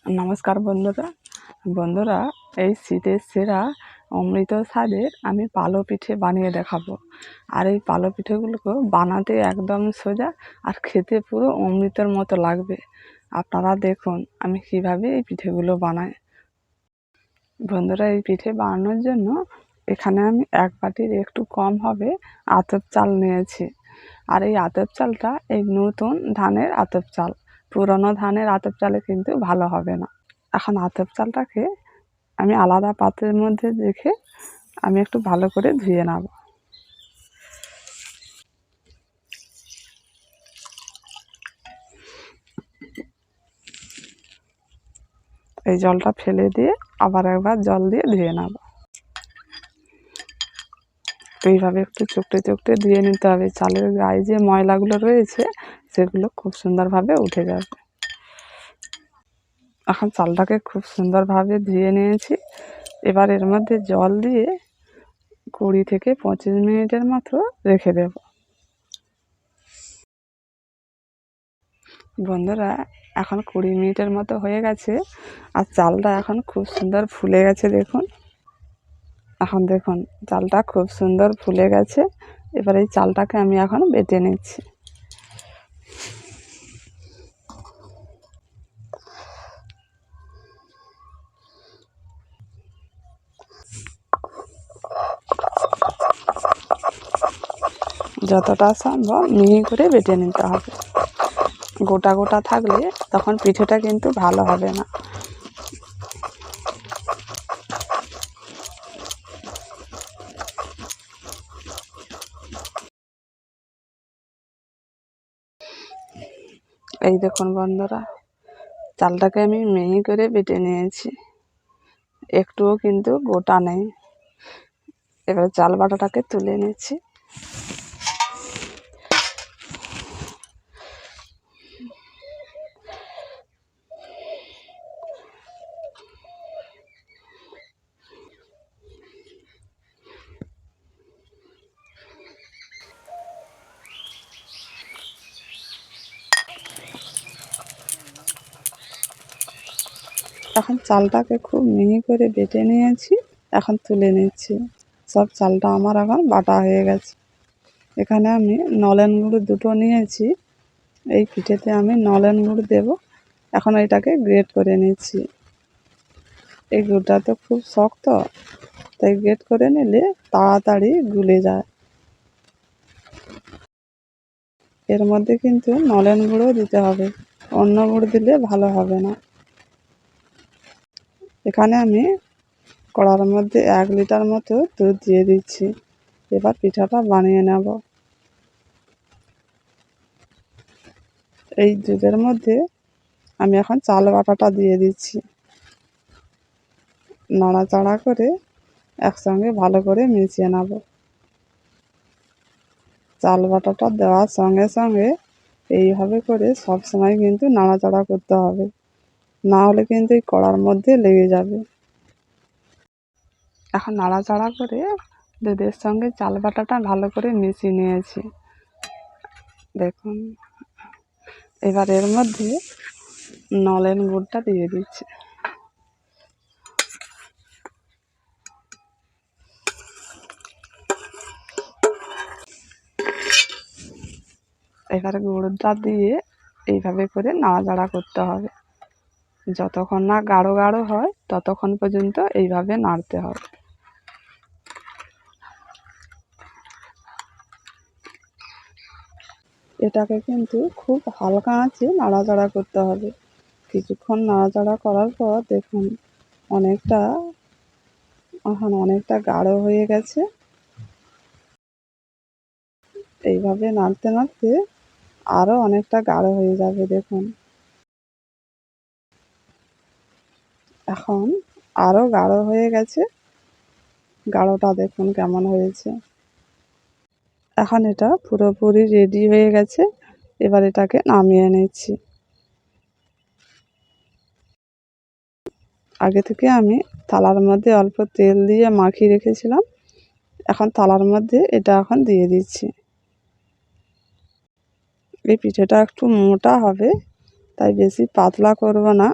নমস্কার বন্ধুরা। বন্ধুরা, এই শীতের সেরা অমৃত স্বাদের আমি পালো পিঠে বানিয়ে দেখাবো। আর এই পালো পিঠেগুলোকে বানাতে একদম সোজা, আর খেতে পুরো অমৃতের মতো লাগবে। আপনারা দেখুন আমি কিভাবে এই পিঠেগুলো বানাই। বন্ধুরা, এই পিঠে বানানোর জন্য এখানে আমি এক বাটির একটু কম হবে আতপ চাল নিয়েছি। আর এই আতপ চালটা এই নতুন ধানের আতপ চাল, পুরনো ধানের আতপ চালে কিন্তু ভালো হবে না। এখন আতপ চালটাকে আমি আলাদা পাত্রের মধ্যে রেখে আমি একটু ভালো করে ধুয়ে নেব। এই জলটা ফেলে দিয়ে আবার একবার জল দিয়ে ধুয়ে নেব। এইভাবে একটু চুপটে চুপটে ধুয়ে নিতে হবে। চালের গায়ে যে ময়লাগুলো রয়েছে সেগুলো খুব সুন্দরভাবে উঠে যাবে। এখন চালটাকে খুব সুন্দরভাবে ধুয়ে নিয়েছি। এবার এর মধ্যে জল দিয়ে 20 থেকে 25 মিনিটের মতো রেখে দেব। বন্ধুরা, এখন 20 মিনিটের মতো হয়ে গেছে, আর চালটা এখন খুব সুন্দর ফুলে গেছে। দেখুন, এখন দেখুন চালটা খুব সুন্দর ফুলে গেছে। এবার এই চালটাকে আমি এখন বেটে নিচ্ছি। যতটা সম্ভব মিহি করে বেটে নিতে হবে। গোটা গোটা থাকলে তখন পিঠেটা কিন্তু ভালো হবে না। এই দেখুন বন্ধুরা, চালটাকে আমি মিহি করে বেটে নিয়েছি, একটুও কিন্তু গোটা নেই। এবার চাল বাটাটাকে তুলে নিচ্ছি। এখন চালটাকে খুব মিহি করে বেটে নিয়েছি, এখন তুলে নিচ্ছি। সব চালটা আমার এখন বাটা হয়ে গেছে। এখানে আমি নলেন গুঁড়ো 2টো নিয়েছি। এই পিঠেতে আমি নলেন গুঁড়ো দেব। এখন এটাকে গ্রেট করে নিচ্ছি। এই গুঁড়োটা তো খুব শক্ত, তাই গ্রেট করে নিলে তাড়াতাড়ি গুলে যায়। এর মধ্যে কিন্তু নলেন গুঁড়ো দিতে হবে, অন্য গুঁড়ো দিলে ভালো হবে না। এখানে আমি কড়ার মধ্যে 1 লিটার মতো দুধ দিয়ে দিচ্ছি। এবার পিঠাটা বানিয়ে নেব। এই দুধের মধ্যে আমি এখন চাল বাটাটা দিয়ে দিচ্ছি। নাড়াচাড়া করে একসঙ্গে ভালো করে মিশিয়ে নেব। চাল বাটাটা দেওয়ার সঙ্গে সঙ্গে এইভাবে করে সব সময় কিন্তু নাড়াচাড়া করতে হবে, না হলে কিন্তু এই কড়ার মধ্যে লেগে যাবে। এখন নাড়াচাড়া করে দুধের সঙ্গে চাল বাটাটা ভালো করে মিশিয়ে নিয়েছি। দেখুন, এবার এর মধ্যে নলেন গুড়টা দিয়ে দিচ্ছি। এবারে গুড়টা দিয়ে এইভাবে করে নাড়াচাড়া করতে হবে। যতক্ষণ না গাঢ় গাঢ় হয় ততক্ষণ পর্যন্ত এইভাবে নাড়তে হবে। এটাকে কিন্তু খুব হালকা আঁচে নাড়াচাড়া করতে হবে। কিছুক্ষণ নাড়াচাড়া করার পর দেখুন অনেকটা গাঢ় হয়ে গেছে। এইভাবে নাড়তে নাড়তে আরও অনেকটা গাঢ় হয়ে যাবে। দেখুন, এখন আরও গাঢ় হয়ে গেছে। গাঢ়টা দেখুন কেমন হয়েছে। এখন এটা পুরোপুরি রেডি হয়ে গেছে। এবার এটাকে নামিয়ে নিচ্ছি। আগে থেকে আমি থালার মধ্যে অল্প তেল দিয়ে মাখিয়ে রেখেছিলাম। এখন থালার মধ্যে এটা এখন দিয়ে দিচ্ছি। এই পিঠেটা একটু মোটা হবে, তাই বেশি পাতলা করব না।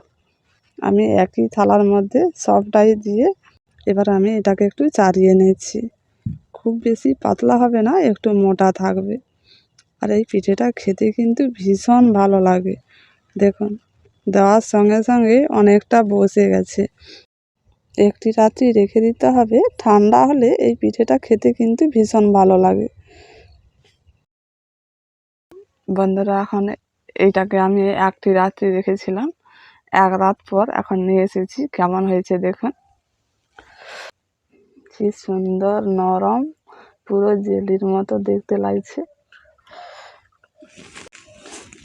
আমি একই থালার মধ্যে সবটাই দিয়ে এবার আমি এটাকে একটু চাড়িয়ে নিচ্ছি। খুব বেশি পাতলা হবে না, একটু মোটা থাকবে। আর এই পিঠেটা খেতে কিন্তু ভীষণ ভালো লাগে। দেখুন, দেওয়ার সঙ্গে সঙ্গে অনেকটা বসে গেছে। একটি রাত্রি রেখে দিতে হবে, ঠান্ডা হলে এই পিঠেটা খেতে কিন্তু ভীষণ ভালো লাগে। বন্ধুরা, এখন এইটাকে আমি একটি রাত্রি রেখেছিলাম, এক রাত পর এখন নিয়ে এসেছি। কেমন হয়েছে দেখুন, কি সুন্দর নরম, পুরো জেলির মতো দেখতে লাগছে।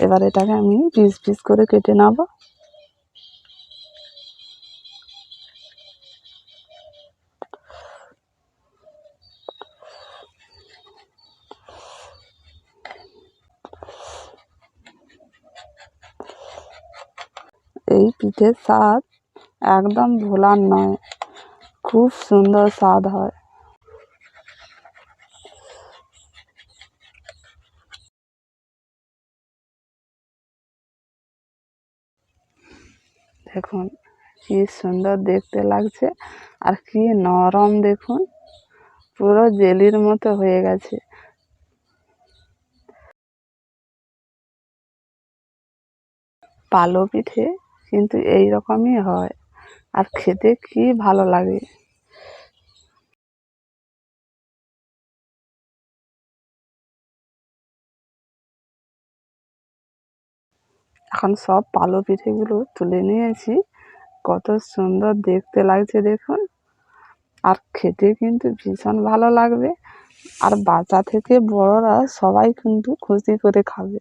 এবার এটাকে আমি পিস পিস করে কেটে নেব। এই পিঠের স্বাদ একদম ভোলার নয়, খুব সুন্দর স্বাদ হয়। দেখুন কি সুন্দর দেখতে লাগছে, আর কি নরম দেখুন, পুরো জেলির মতো হয়ে গেছে। পালো পিঠে কিন্তু এই রকমই হয়, আর খেতে কি ভালো লাগে। এখন সব পালো পিঠেগুলো তুলে নিয়েছি, কত সুন্দর দেখতে লাগছে দেখুন, আর খেতে কিন্তু ভীষণ ভালো লাগবে। আর বাচ্চা থেকে বড়রা সবাই কিন্তু খুশি করে খাবে।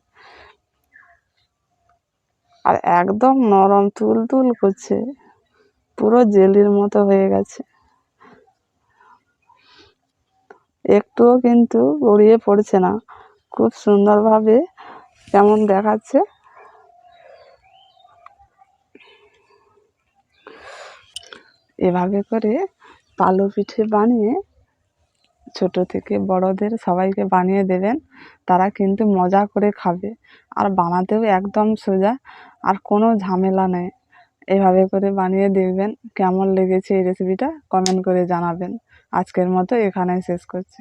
আর একদম নরম তুলতুল করছে, পুরো জেলির মতো হয়ে গেছে, একটুও কিন্তু গড়িয়ে পড়ছে না, খুব সুন্দরভাবে কেমন দেখাচ্ছে। এভাবে করে পালো পিঠে বানিয়ে ছোট থেকে বড়দের সবাইকে বানিয়ে দেবেন, তারা কিন্তু মজা করে খাবে। আর বানাতেও একদম সোজা, আর কোনো ঝামেলা নেই। এভাবে করে বানিয়ে দেখবেন, কেমন লেগেছে এই রেসিপিটা কমেন্ট করে জানাবেন। আজকের মতো এখানেই শেষ করছি।